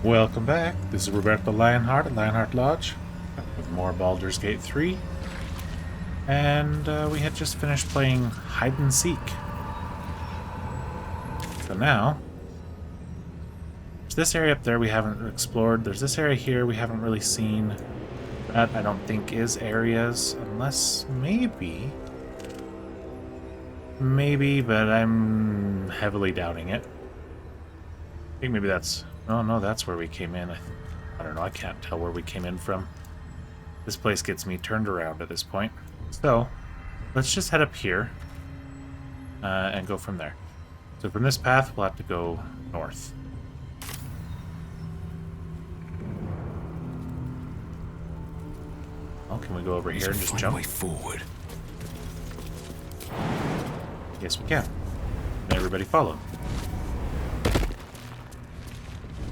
Welcome back. This is Roberto Lionheart at Lionheart Lodge with more Baldur's Gate 3. And we had just finished playing Hide and Seek. So now, there's this area up there we haven't explored. There's this area here we haven't really seen. That I don't think is areas, unless maybe. Maybe, but I'm heavily doubting it. I think maybe that's... Oh, no, that's where we came in. I don't know, I can't tell where we came in from. This place gets me turned around at this point. So, let's just head up here and go from there. So from this path, we'll have to go north. Well, can we go over here and just jump? Way forward. Yes, we can. And everybody follow.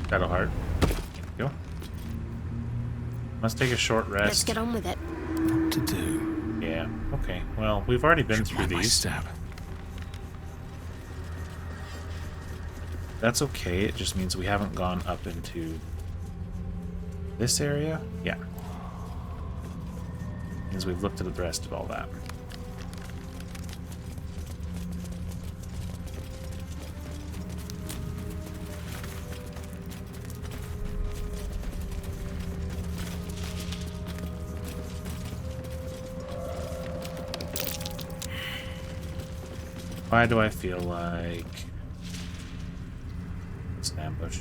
Shadowheart. Go. Must take a short rest. Let's get on with it. What to do? Yeah, okay. Well, we've already been through these. Step. That's okay, it just means we haven't gone up into this area. Yeah. Means we've looked at the rest of all that. Why do I feel like it's an ambush?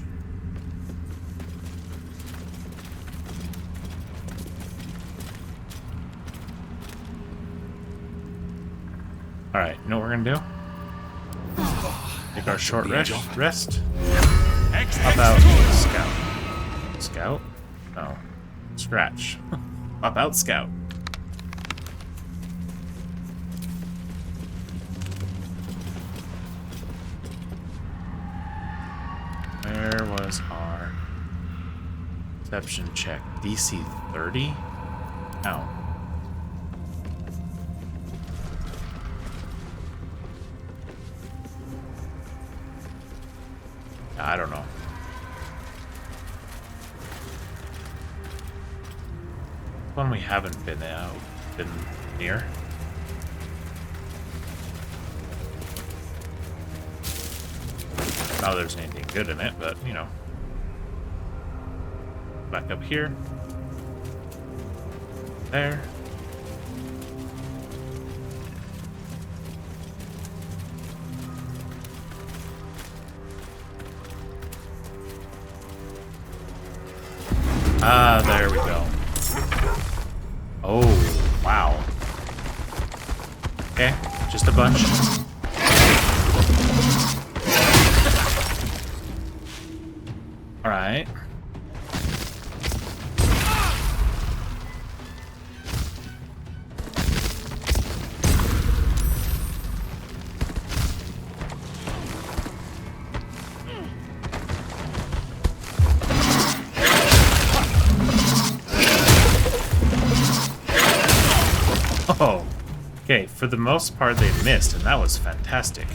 Alright, you know what we're gonna do? Take our short rest. Pop out Scout. Scout? No. Scratch. Pop out Scout. Where was our perception check? DC 30? Ow. I don't know. One we haven't been near. Not that there's anything good in it, but you know. Back up here. There. Ah, there we go. Oh, wow. Okay, just a bunch. Alright. Oh, okay, for the most part they missed, and that was fantastic.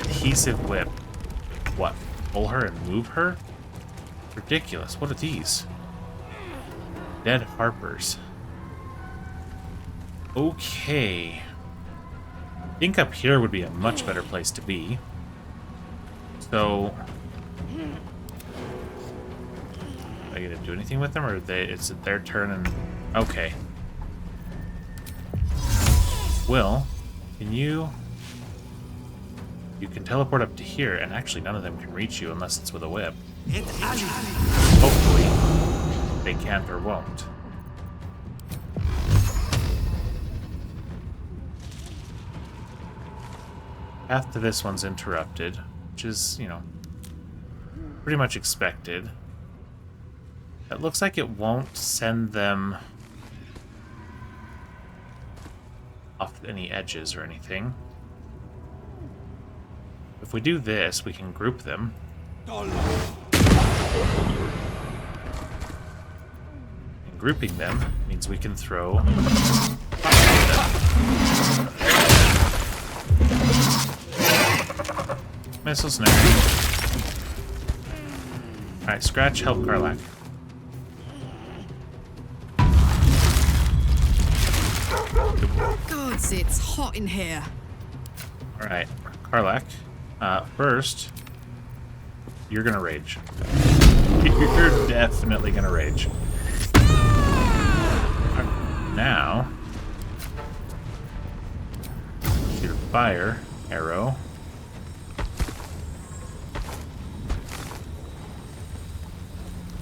Adhesive whip. What? Pull her and move her? Ridiculous. What are these? Dead harpers. Okay. I think up here would be a much better place to be. So... Are you gonna do anything with them, or it's their turn and... Okay. Will, can you... You can teleport up to here, and actually none of them can reach you unless it's with a whip. Hopefully, they can't or won't. Path to this one's interrupted, which is, you know, pretty much expected. It looks like it won't send them off any edges or anything. If we do this, we can group them. And grouping them means we can throw Missile snare. Alright, Scratch, help Karlak. Gods, it's hot in here. Alright, Karlak. First, you're gonna rage. You're definitely gonna rage. Now, shoot a fire arrow.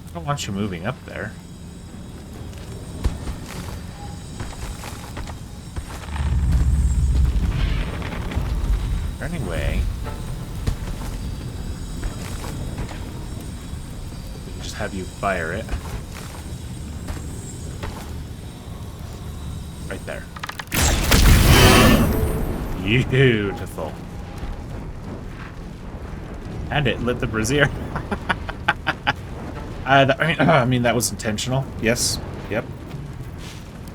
I don't want you moving up there. Anyway, we can just have you fire it. Right there. Beautiful. And it lit the brazier. I mean, that was intentional. Yes. Yep.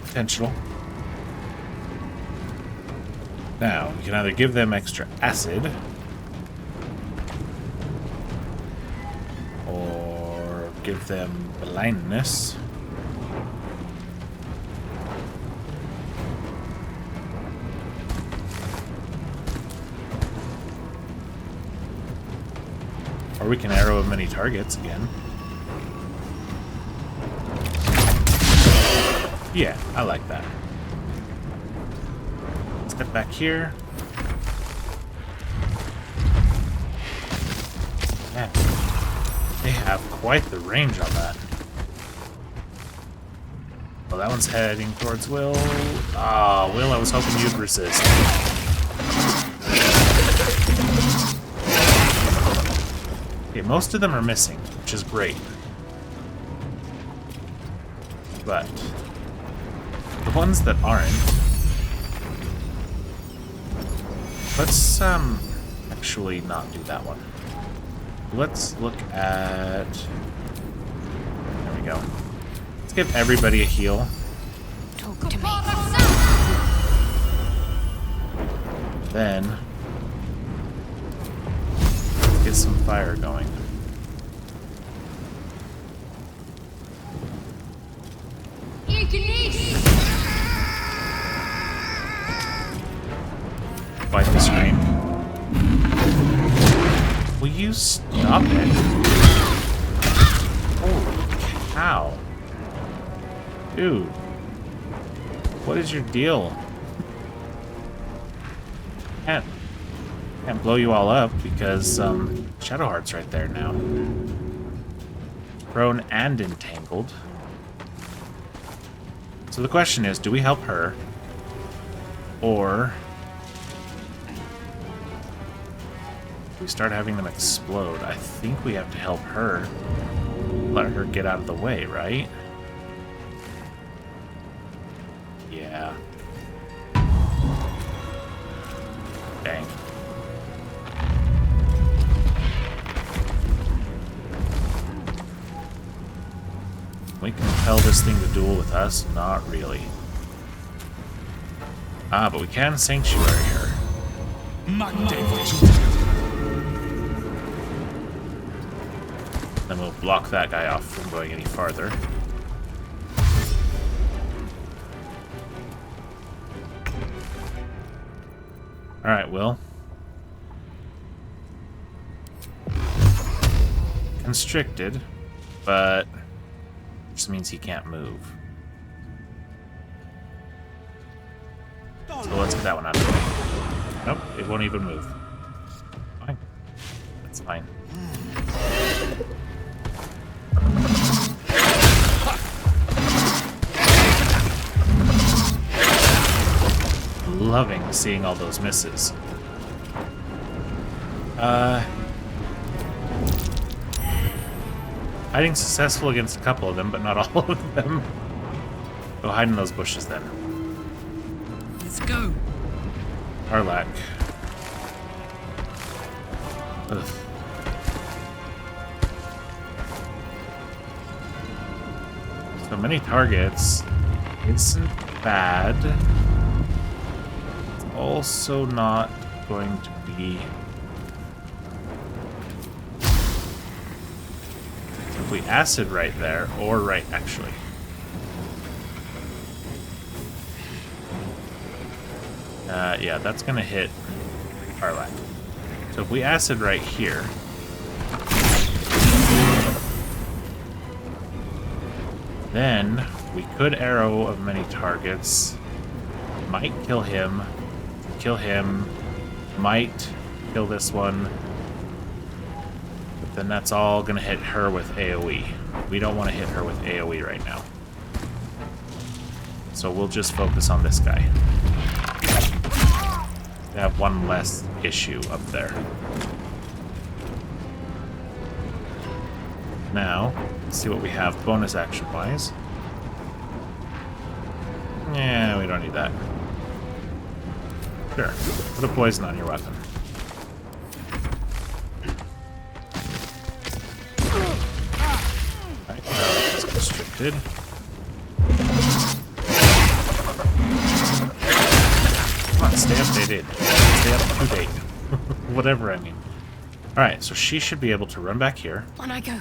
Intentional. Now, we can either give them extra acid, or give them blindness. Or we can arrow many targets again. Yeah, I like that. Step back here. Man, they have quite the range on that. Well, that one's heading towards Will. Ah, Will, I was hoping you'd resist. Okay, most of them are missing, which is great. But the ones that aren't, let's actually not do that one. Let's look at, there we go. Let's give everybody a heal. Talk to me. Then let's get some fire going. Fight the screen. Will you stop it? Holy cow. Dude. What is your deal? Can't blow you all up because Shadowheart's right there now. Prone and entangled. So the question is, do we help her? Or we start having them explode? I think we have to help her. Let her get out of the way, right? Yeah. Dang. We can tell this thing to duel with us? Not really. Ah, but we can Sanctuary her. Then we'll block that guy off from going any farther. Alright, Will. Constricted, but just means he can't move. So let's get that one out of the way. Nope, it won't even move. Fine. That's fine. Loving seeing all those misses. Hiding successful against a couple of them, but not all of them. Go hide in those bushes then. Let's go. Karlak. Ugh. So many targets isn't bad. It's also not going to be if we acid right there, or right, actually. Yeah, that's gonna hit Karlak. So if we acid right here, then we could arrow of many targets. Might kill him. Kill him. Might kill this one. But then that's all gonna hit her with AoE. We don't want to hit her with AoE right now. So we'll just focus on this guy. We have one less issue up there. Now, let's see what we have bonus action-wise. Yeah, we don't need that. Sure. Put a poison on your weapon. Alright, that's constricted. Come on, stay updated. Stay up to date. Whatever I mean. Alright, so she should be able to run back here. On I go.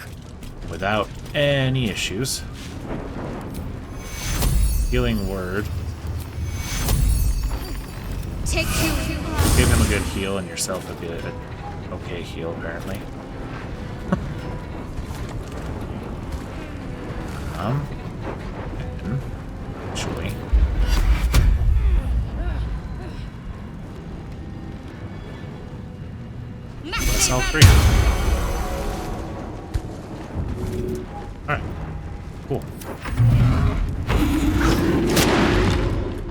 Without any issues. Healing word. Take you. Give him a good heal and yourself a good, okay heal, apparently. Actually. That's all three. Alright. Cool.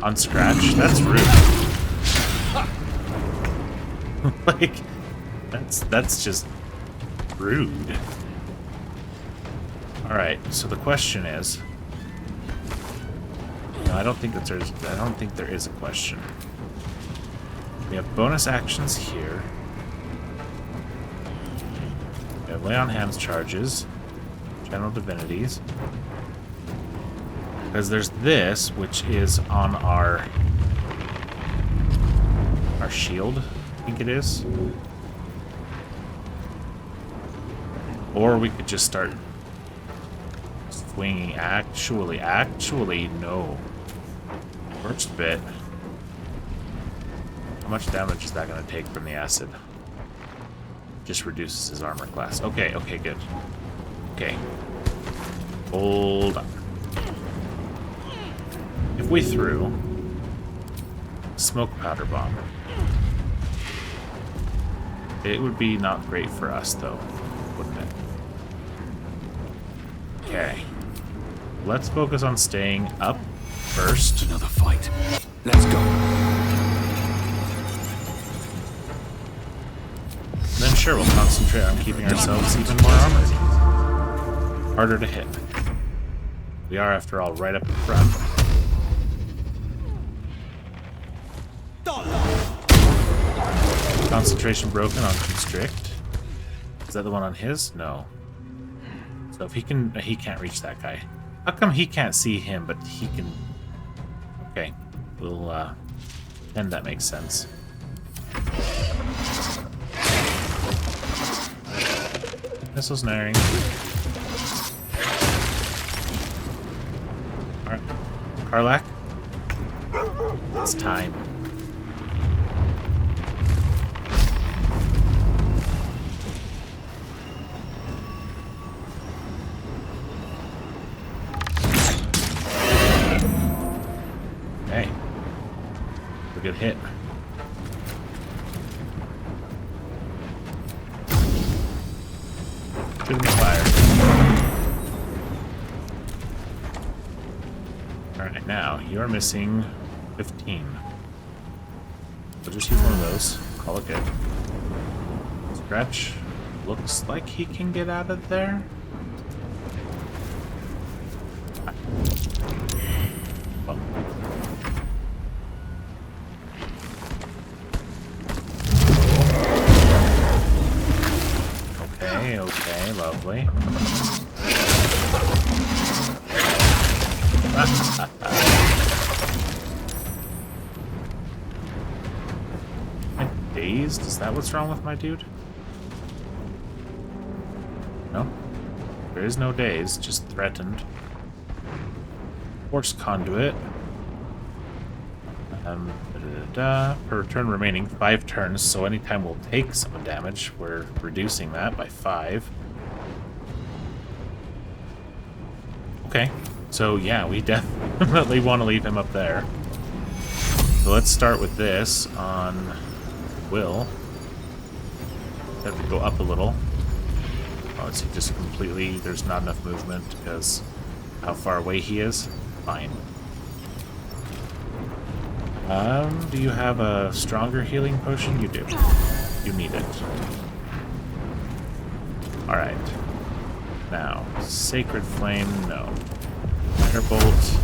Unscratch? That's rude. Like, that's just rude. Alright, so the question is... No, I don't think there is a question. We have bonus actions here. We have lay on hands charges. General divinities. Because there's this, which is on our shield, I think it is. Or we could just start swinging. Actually, no. First bit. How much damage is that going to take from the acid? Just reduces his armor class. Okay, good. Okay. Hold on. If we threw smoke powder bomb, it would be not great for us, though, wouldn't it? Okay. Let's focus on staying up first. Another fight. Let's go. And then sure, we'll concentrate on keeping ourselves even more armored. Harder to hit. We are, after all, right up in front. Concentration broken on constrict. Is that the one on his? No. So if he can't reach that guy. How come he can't see him, but he can? Okay, we'll pretend that makes sense. Missile snaring. Alright. Karlak. It's time. Hey. A good hit. Shoot him with fire. Alright, now, you're missing 15. So just use one of those. Call it good. Scratch. Looks like he can get out of there. Well. Okay, lovely. I'm dazed? Is that what's wrong with my dude? No? There is no daze, just threatened. Force conduit. Per turn remaining, 5 turns, so anytime we'll take some damage, we're reducing that by 5. Okay, so yeah, we definitely want to leave him up there. So let's start with this on Will. Have to go up a little. Oh, is he just completely... There's not enough movement because how far away he is? Fine. Do you have a stronger healing potion? You do. You need it. Alright. Now, Sacred Flame, no. Firebolt.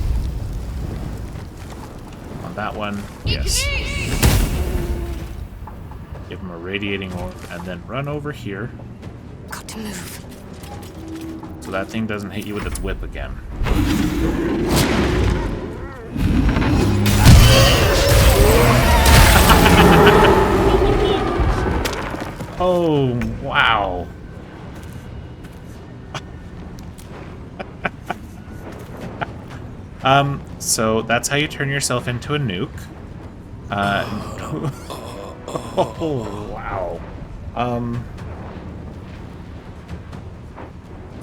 On that one, yes. Give him a Radiating Orb, and then run over here. Got to move. So that thing doesn't hit you with its whip again. Oh, wow. So that's how you turn yourself into a nuke. Oh, wow.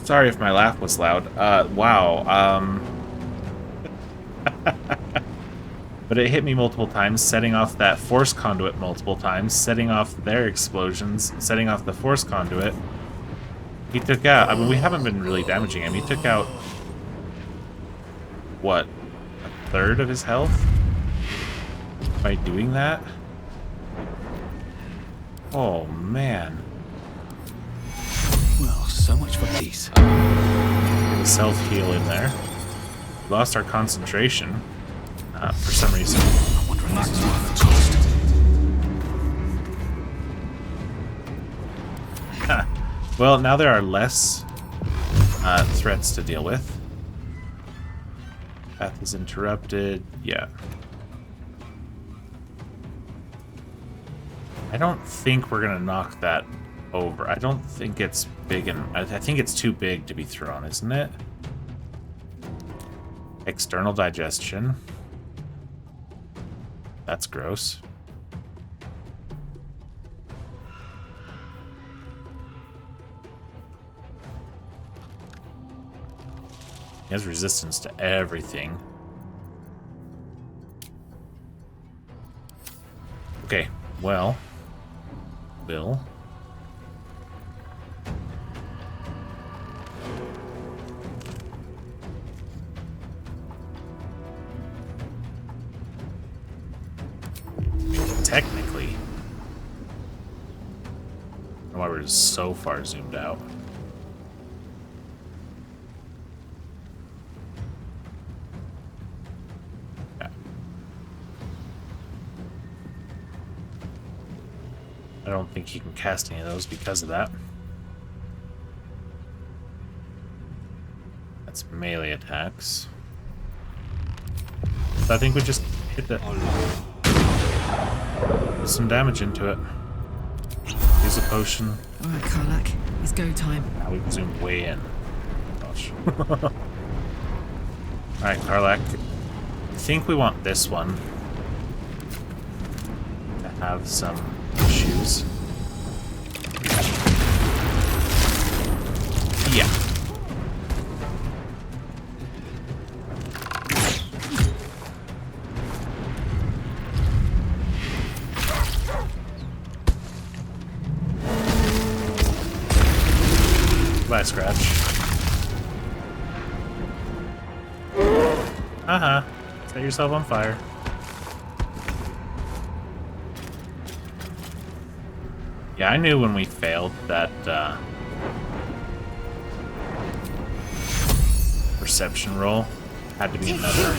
Sorry if my laugh was loud. Wow. But it hit me multiple times, setting off that force conduit multiple times, setting off their explosions, setting off the force conduit. He took out... I mean, we haven't been really damaging him. He took out... what? A third of his health? By doing that? Oh, man. Well, so much for peace. The self-heal in there. We lost our concentration. For some reason. I wonder if this is worth the cost. Well, now there are less threats to deal with. Path is interrupted. Yeah. I don't think we're gonna knock that over. I don't think it's big, and I think it's too big to be thrown, isn't it? External digestion. That's gross. He has resistance to everything. Okay, well, Bill. Technically. I don't know why we're just so far zoomed out. Yeah. I don't think he can cast any of those because of that. That's melee attacks. So I think we just hit the... Put some damage into it. Use a potion. Alright, Karlak. It's go time. Now we can zoom way in. Gosh. Alright, Karlak. I think we want this one to have some issues. Yeah. Bye, Scratch. Uh-huh. Set yourself on fire. Yeah, I knew when we failed that perception roll had to be another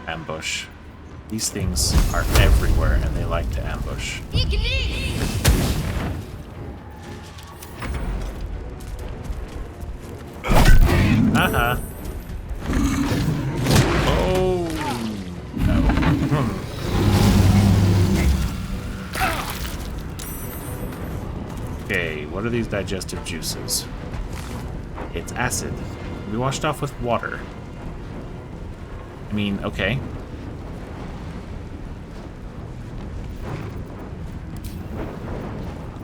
ambush. These things are everywhere and they like to ambush. Uh-huh. Oh, no. Okay, what are these digestive juices? It's acid. We washed off with water. I mean, okay.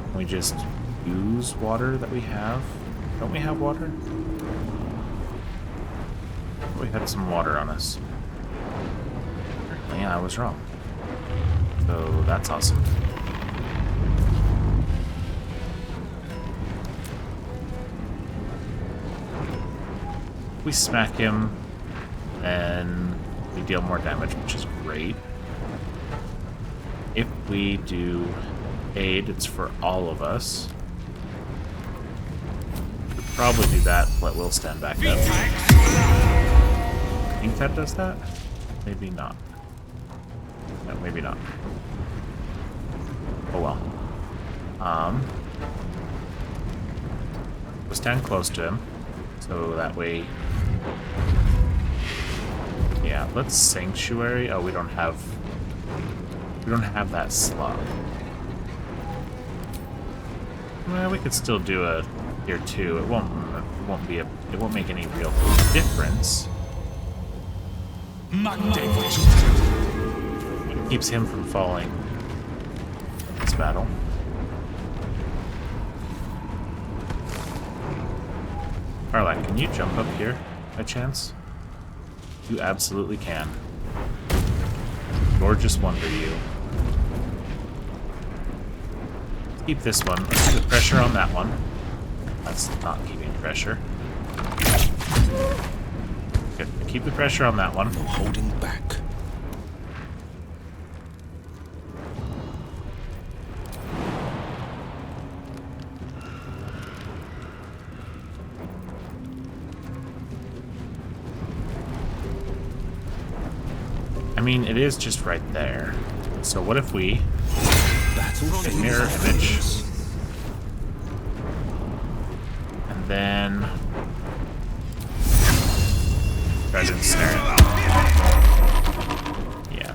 Can we just use water that we have? Don't we have water? We had some water on us. Yeah, I was wrong. So that's awesome. We smack him, and we deal more damage, which is great. If we do aid, it's for all of us. We'll probably do that, but we'll stand back up. I think that does that? Maybe not. No, maybe not. Oh well. We'll stand close to him, so that way. Yeah, let's sanctuary. Oh, we don't have that slot. Well, we could still do a tier 2. It won't make any real difference. It keeps him from falling in this battle. Arlac, can you jump up here by chance? You absolutely can. Gorgeous wonder, you. Keep this one. Let's keep the pressure on that one. That's not keeping pressure. Good. Keep the pressure on that one. No holding back. I mean, it is just right there. So what if we Battle mirror image, and then try to ensnare it? Yeah,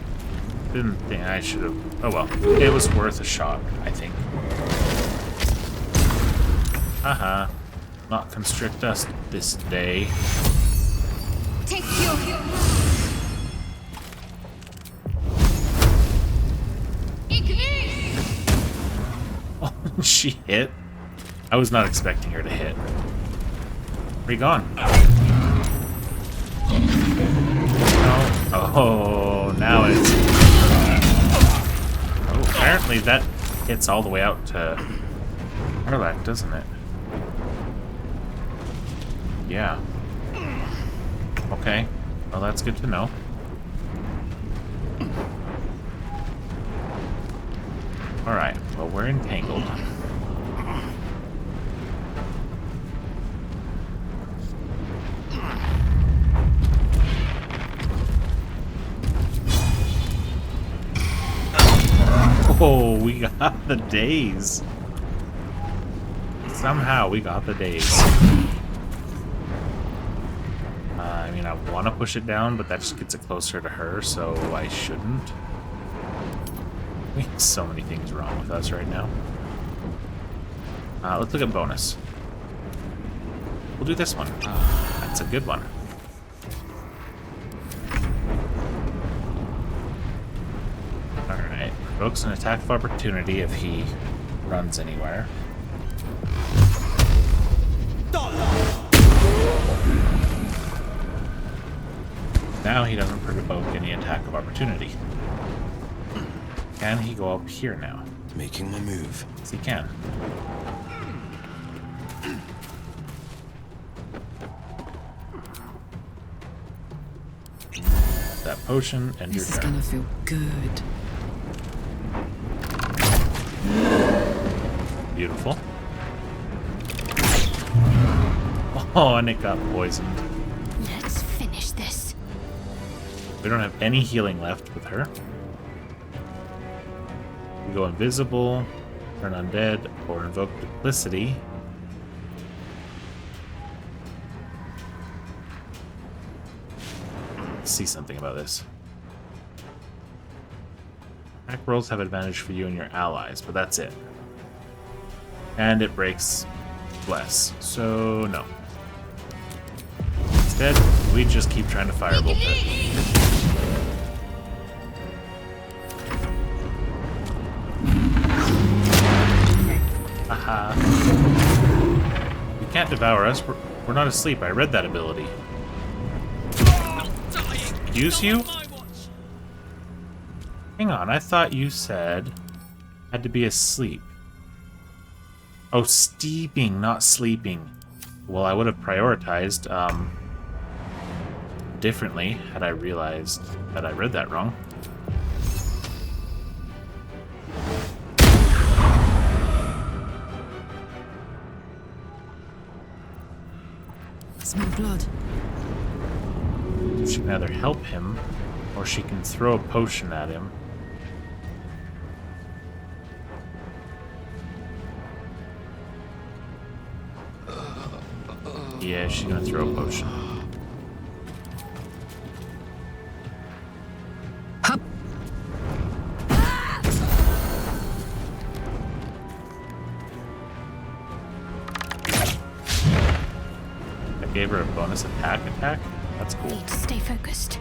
didn't think I should have. Oh well, it was worth a shot, I think. Haha, not constrict us this day. Take your Oh, she hit? I was not expecting her to hit. Where you gone? No. Oh, now it's... Oh, apparently that hits all the way out to Arlac, doesn't it? Yeah. Okay. Well, that's good to know. Alright, well, we're entangled. Oh, we got the days. Somehow we got the days. I mean, I want to push it down, but that just gets it closer to her, so I shouldn't. We have so many things wrong with us right now. Let's look at bonus. We'll do this one. That's a good one. Alright. Provokes an attack of opportunity if he runs anywhere. Now he doesn't provoke any attack of opportunity. Can he go up here now? Making my move. Yes, he can. That potion and This is your turn. gonna feel good. Beautiful. Oh, and it got poisoned. Let's finish this. We don't have any healing left with her. We go invisible, turn undead, or invoke duplicity. Let's see something about this. Attack rolls have advantage for you and your allies, but that's it. And it breaks less. So, no. Instead, we just keep trying to firebolt it. Aha. You can't devour us. We're not asleep. I read that ability. Use you? Hang on, I thought you said had to be asleep. Oh, steeping, not sleeping. Well, I would have prioritized differently had I realized that I read that wrong. Smell blood. She can either help him, or she can throw a potion at him. Yeah, she's gonna throw a potion. Hup. I gave her a bonus attack. That's cool. Need to stay focused.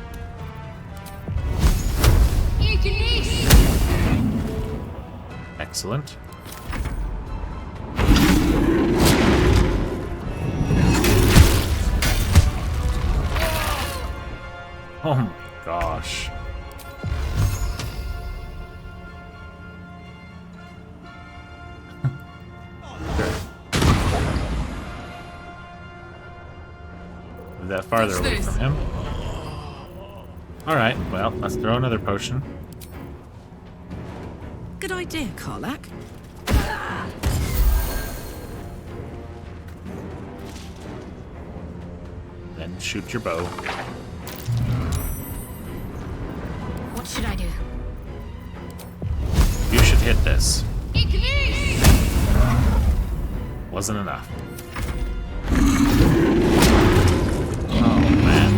Excellent. Oh my gosh. Move that farther away from him. Alright, well, let's throw another potion. Good idea, Karlak. Then shoot your bow. What should I do? You should hit this. Wasn't enough. Oh, man.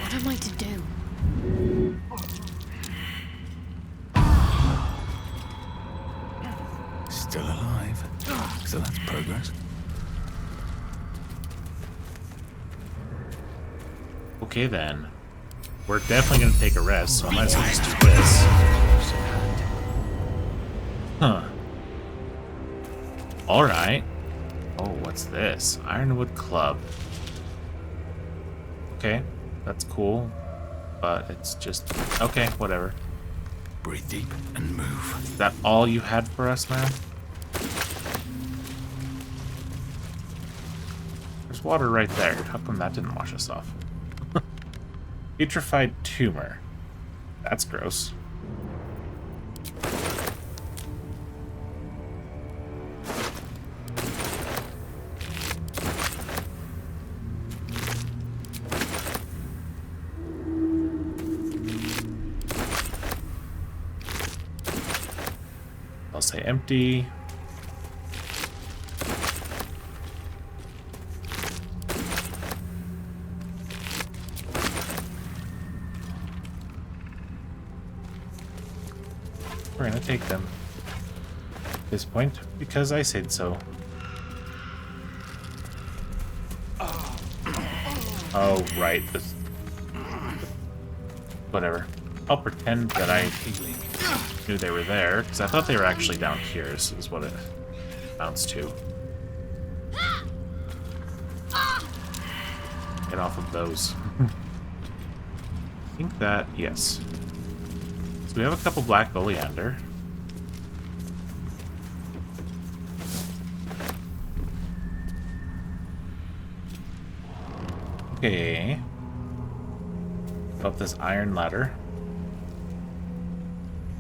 What am I to do? Still alive. So that's progress. Okay, then. We're definitely going to take a rest, so I might as well just do this. Huh. Alright. Oh, what's this? Ironwood Club. Okay, that's cool. But it's just... Okay, whatever. Breathe deep and move. Is that all you had for us, man? There's water right there. How come that didn't wash us off? Putrefied tumor. That's gross. I'll say empty. We're gonna take them at this point because I said so. Oh, right. This... Whatever. I'll pretend that I knew they were there because I thought they were actually down here, is what it amounts to. Get off of those. I think that, yes. So we have a couple black oleander. Okay. Up this iron ladder.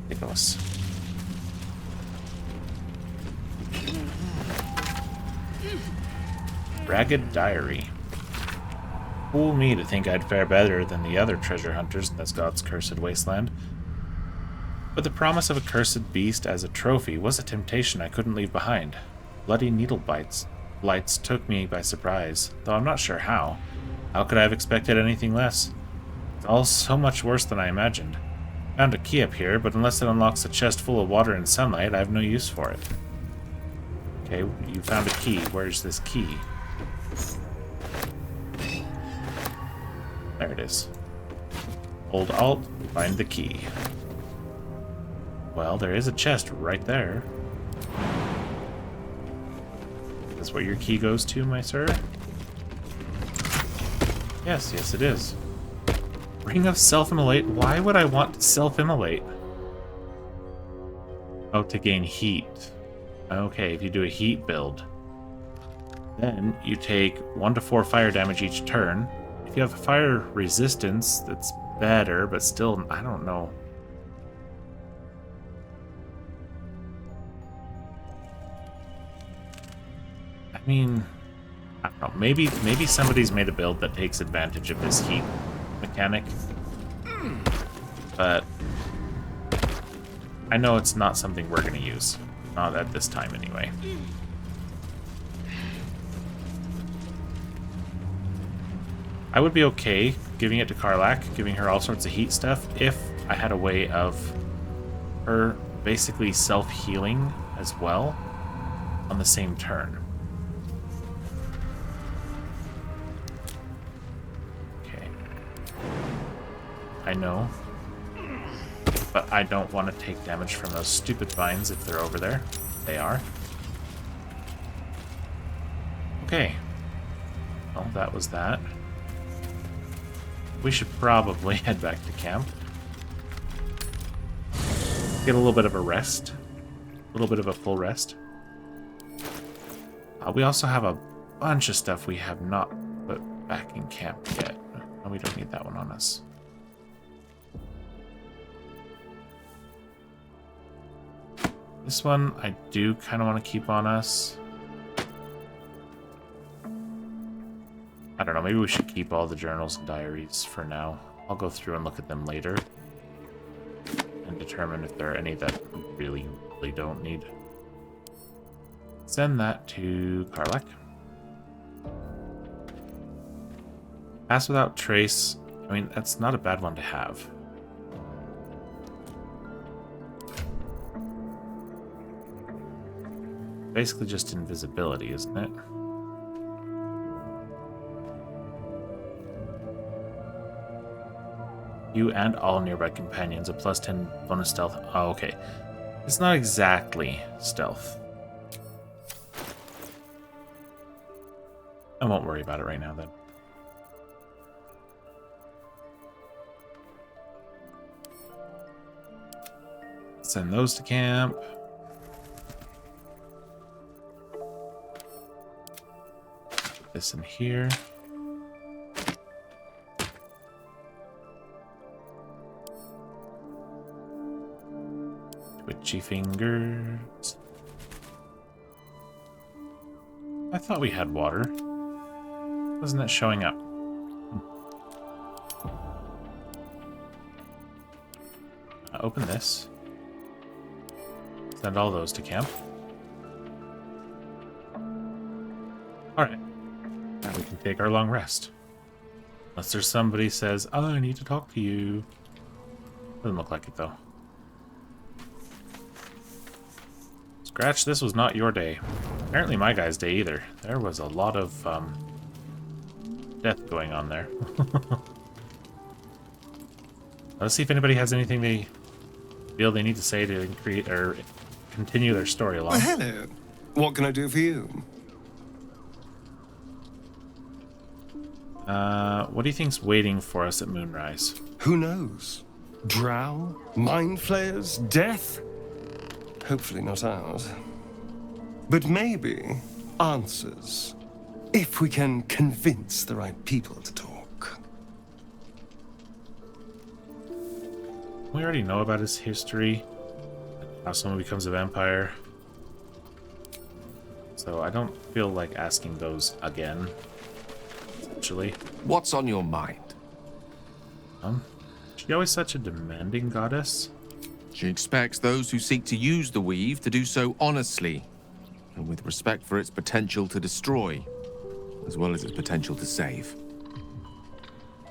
Ridiculous. Ragged Diary. Fool me to think I'd fare better than the other treasure hunters in this god's cursed wasteland. But the promise of a cursed beast as a trophy was a temptation I couldn't leave behind. Bloody needle blights took me by surprise, though I'm not sure how. How could I have expected anything less? It's all so much worse than I imagined. Found a key up here, but unless it unlocks a chest full of water and sunlight, I have no use for it. Okay, you found a key. Where's this key? There it is. Hold Alt, find the key. Well, there is a chest right there. Is this where your key goes to, my sir? Yes, it is. Ring of Self-Immolate? Why would I want to self-immolate? Oh, to gain heat. Okay, if you do a heat build. Then you take 1 to 4 fire damage each turn. If you have fire resistance, that's better, but still, I don't know. I mean, I don't know. Maybe somebody's made a build that takes advantage of this heat mechanic. But I know it's not something we're going to use. Not at this time, anyway. I would be okay giving it to Karlach, giving her all sorts of heat stuff, if I had a way of her basically self-healing as well on the same turn. Okay. I know. But I don't want to take damage from those stupid vines if they're over there. They are. Okay. Well, that was that. We should probably head back to camp. Get a little bit of a rest. A little bit of a full rest. We also have a bunch of stuff we have not put back in camp yet. Oh, we don't need that one on us. This one I do kind of want to keep on us. I don't know, maybe we should keep all the journals and diaries for now. I'll go through and look at them later and determine if there are any that we really don't need. Send that to Karlach. Pass without trace. I mean, that's not a bad one to have. Basically just invisibility, isn't it? You and all nearby companions, a +10 bonus stealth. Oh, okay. It's not exactly stealth. I won't worry about it right now, then. Send those to camp. Put this in here. Twitchy fingers. I thought we had water. Wasn't it showing up? Open this. Send all those to camp. Alright. Now we can take our long rest. Unless there's somebody says, oh, I need to talk to you. Doesn't look like it, though. Scratch, this was not your day. Apparently my guy's day either. There was a lot of death going on there. Let's see if anybody has anything they feel they need to say to create or continue their story along. Well, hello. What can I do for you? What do you think's waiting for us at Moonrise? Who knows? Drow? Mind flayers? Death? Hopefully not ours. But maybe answers. If we can convince the right people to talk. We already know about his history. How someone becomes a vampire. So I don't feel like asking those again. Essentially. What's on your mind? She always such a demanding goddess. She expects those who seek to use the weave to do so honestly, and with respect for its potential to destroy, as well as its potential to save.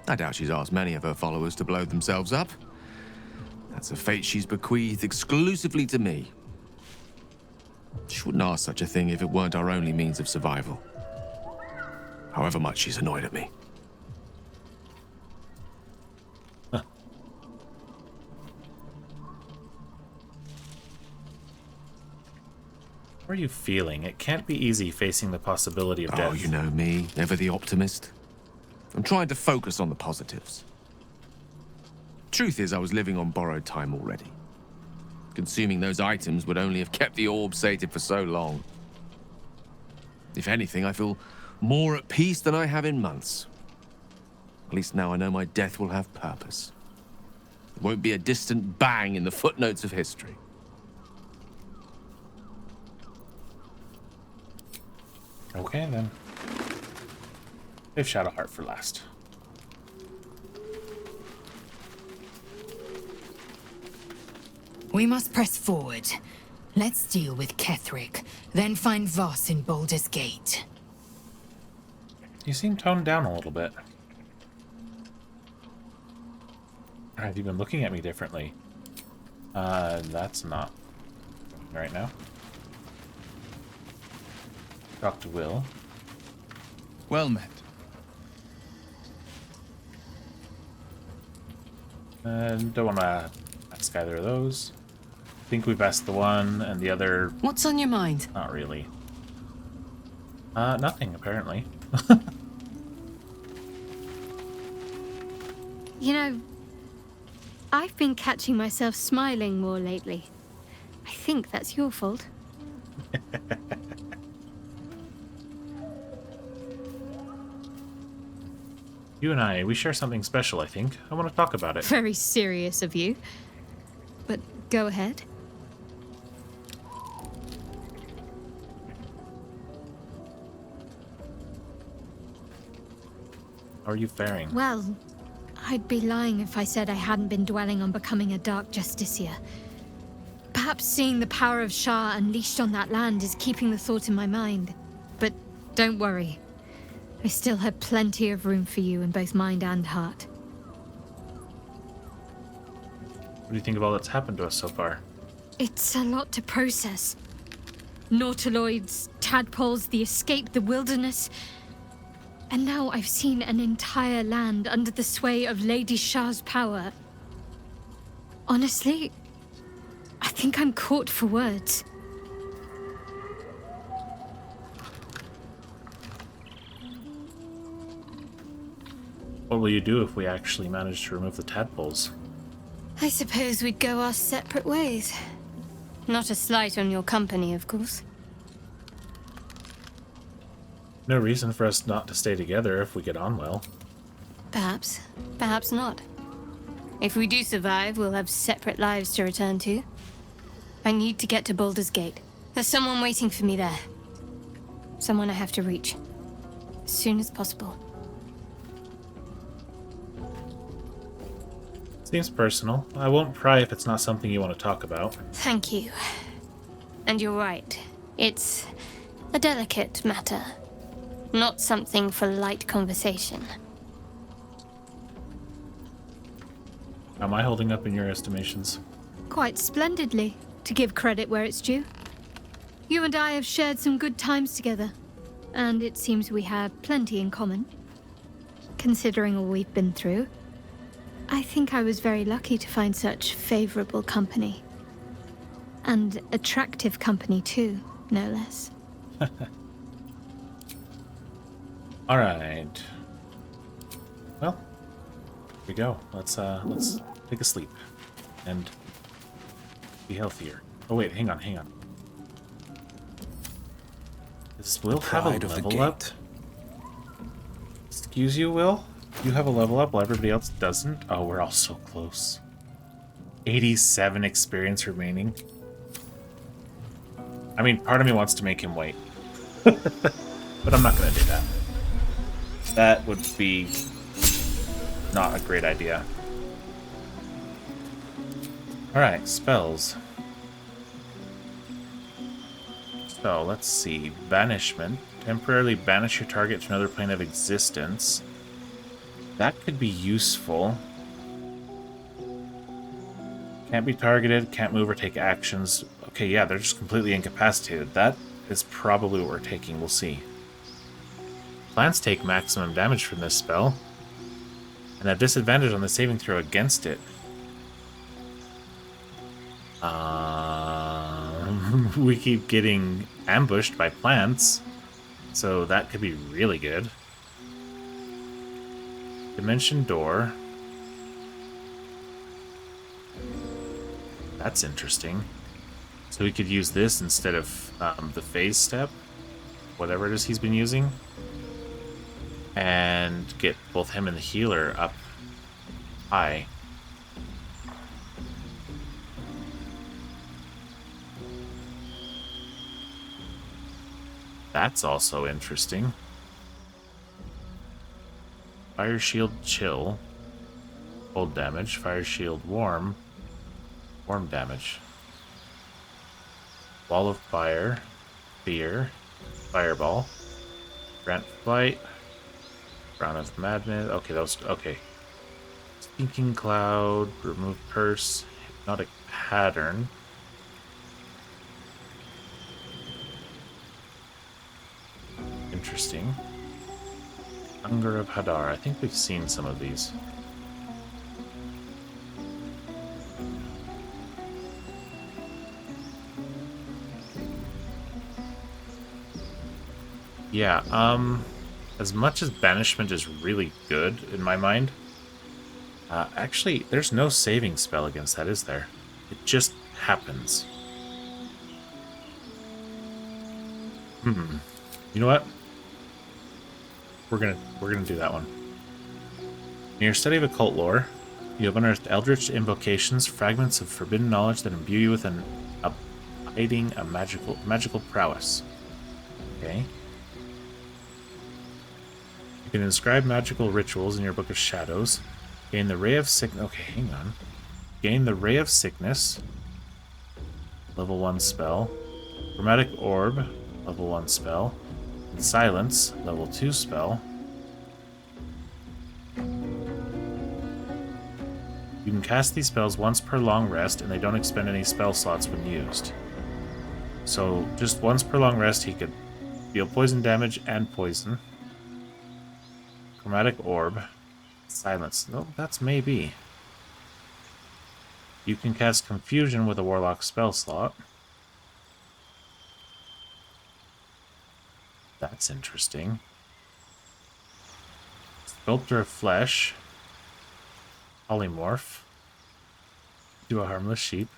I doubt she's asked many of her followers to blow themselves up. That's a fate she's bequeathed exclusively to me. She wouldn't ask such a thing if it weren't our only means of survival. However much she's annoyed at me. How are you feeling? It can't be easy facing the possibility of death. Oh, you know me, never the optimist. I'm trying to focus on the positives. Truth is, I was living on borrowed time already. Consuming those items would only have kept the orb sated for so long. If anything, I feel more at peace than I have in months. At least now I know my death will have purpose. It won't be a distant bang in the footnotes of history. Okay, then. Save Shadowheart for last. We must press forward. Let's deal with Ketherick, then find Voss in Baldur's Gate. You seem toned down a little bit. Have you been looking at me differently? That's not right now. Talk to Will. Well met. And don't want to ask either of those. I think we've asked the one, and the other, What's on your mind? not really. Nothing, apparently. You know, I've been catching myself smiling more lately. I think that's your fault. You and I, we share something special, I think. I want to talk about it. Very serious of you. But go ahead. How are you faring? Well, I'd be lying if I said I hadn't been dwelling on becoming a Dark Justiciar. Perhaps seeing the power of Shah unleashed on that land is keeping the thought in my mind. But don't worry. I still have plenty of room for you in both mind and heart. What do you think of all that's happened to us so far? It's a lot to process. Nautiloids, tadpoles, the escape, the wilderness. And now I've seen an entire land under the sway of Lady Shah's power. Honestly, I think I'm caught for words. What will you do if we actually manage to remove the tadpoles? I suppose we'd go our separate ways. Not a slight on your company, of course. No reason for us not to stay together if we get on well. Perhaps. Perhaps not. If we do survive, we'll have separate lives to return to. I need to get to Baldur's Gate. There's someone waiting for me there. Someone I have to reach. As soon as possible. Seems personal. I won't pry if it's not something you want to talk about. Thank you. And you're right. It's a delicate matter. Not something for light conversation. How am I holding up in your estimations? Quite splendidly, to give credit where it's due. You and I have shared some good times together, and it seems we have plenty in common. Considering all we've been through, I think I was very lucky to find such favorable company. And attractive company too, no less. All right. Well, here we go. Let's take a sleep and be healthier. Oh wait, hang on. Does Will have a Pride of the level up? gate. Excuse you, Will? You have a level up while everybody else doesn't? Oh, we're all so close. 87 experience remaining. I mean, part of me wants to make him wait. But I'm not going to do that. That would be not a great idea. Alright, spells. So, let's see. Banishment. Temporarily banish your target to another plane of existence. that could be useful. Can't be targeted, can't move or take actions. Okay, yeah, they're just completely incapacitated. That is probably what we're taking. We'll see. Plants take maximum damage from this spell, and a disadvantage on the saving throw against it. We keep getting ambushed by plants, so that could be really good. Dimension door. That's interesting. So we could use this instead of the phase step, whatever it is he's been using, and get both him and the healer up high. That's also interesting. Fire shield chill. Cold damage. Fire shield warm. Warm damage. Wall of fire. Fear. Fireball. Grant flight. Crown of madness. Okay, that was okay. Speaking cloud. Remove curse. Hypnotic pattern. Interesting. Hunger of Hadar. I think we've seen some of these. Yeah, as much as Banishment is really good in my mind, actually, there's no saving spell against that, is there? It just happens. You know what? We're gonna do that one. In your study of occult lore, you have unearthed eldritch invocations, fragments of forbidden knowledge that imbue you with a magical prowess. Okay. You can inscribe magical rituals in your Book of Shadows. Gain the Ray of Sickness. Okay, hang on. Gain the Ray of Sickness. Level 1 spell. Chromatic Orb. Level 1 spell. And Silence. Level 2 spell. You can cast these spells once per long rest, and they don't expend any spell slots when used. So, just once per long rest, he could deal poison damage and poison. Chromatic Orb. Silence. No, that's maybe. You can cast Confusion with a Warlock spell slot. That's interesting. Sculptor of Flesh. Polymorph. Do a Harmless Sheep.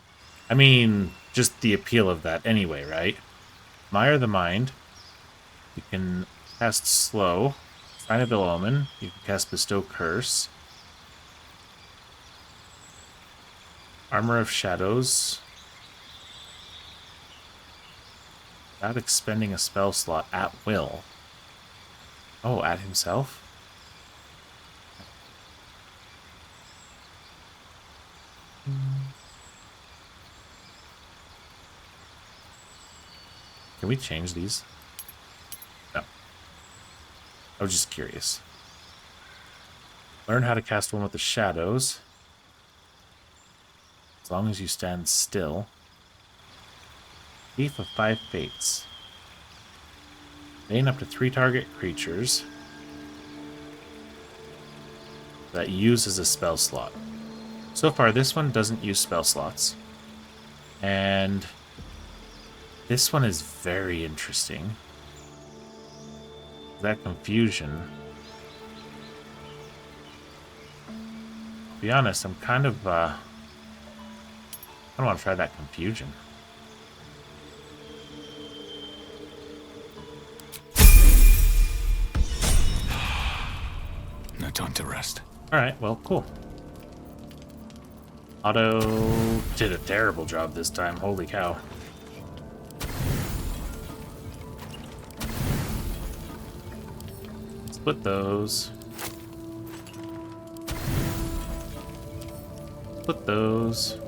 I mean, just the appeal of that anyway, right? Mire the Mind. You can cast Slow. Sign of Ill Omen. You can cast Bestow Curse. Armor of Shadows. Without expending a spell slot at will. Oh, at himself? Can we change these? No. I was just curious. Learn how to cast one with the shadows. As long as you stand still. Thief of 5 Fates. Bane up to 3 target creatures that uses a spell slot. So far, this one doesn't use spell slots. And this one is very interesting. That Confusion. To be honest, I'm kind of, I don't want to try that Confusion. No time to rest. Alright, well, cool. Otto did a terrible job this time. Holy cow. Split those. Split those.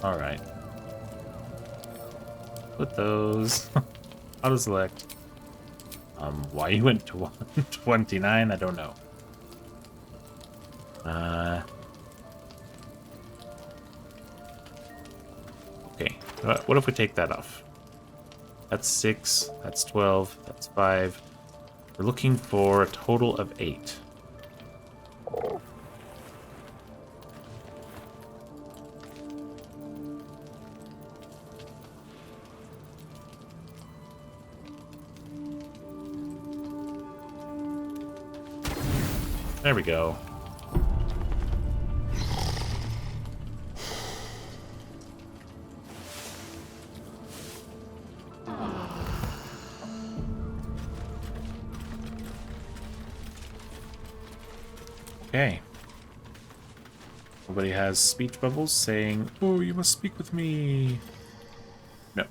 Alright. Split those. Auto select. Why you went to 129, I don't know. Okay, what if we take that off? That's 6, that's 12, that's 5. We're looking for a total of 8. There we go. Okay. Nobody has speech bubbles saying, "Oh, you must speak with me." No.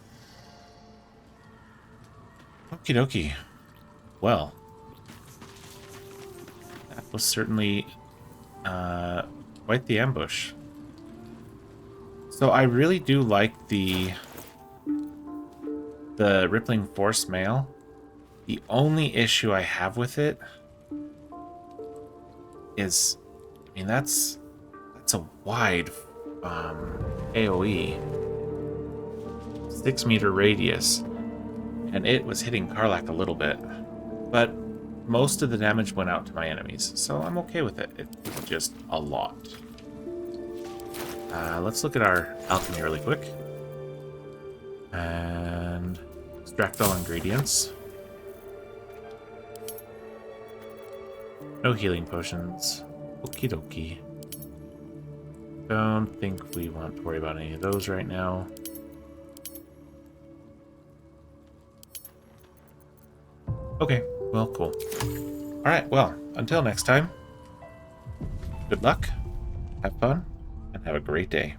Okie dokie. Well, that was certainly quite the ambush. So I really do like the Rippling Force Mail. The only issue I have with it is, I mean, that's a wide AoE, 6-meter radius, and it was hitting Karlach a little bit, but most of the damage went out to my enemies, so I'm okay with it. It's just a lot. Let's look at our alchemy really quick and extract all ingredients. No healing potions. Okie dokie. Don't think we want to worry about any of those right now. Okay, well, cool. Alright, well, until next time, good luck, have fun, and have a great day.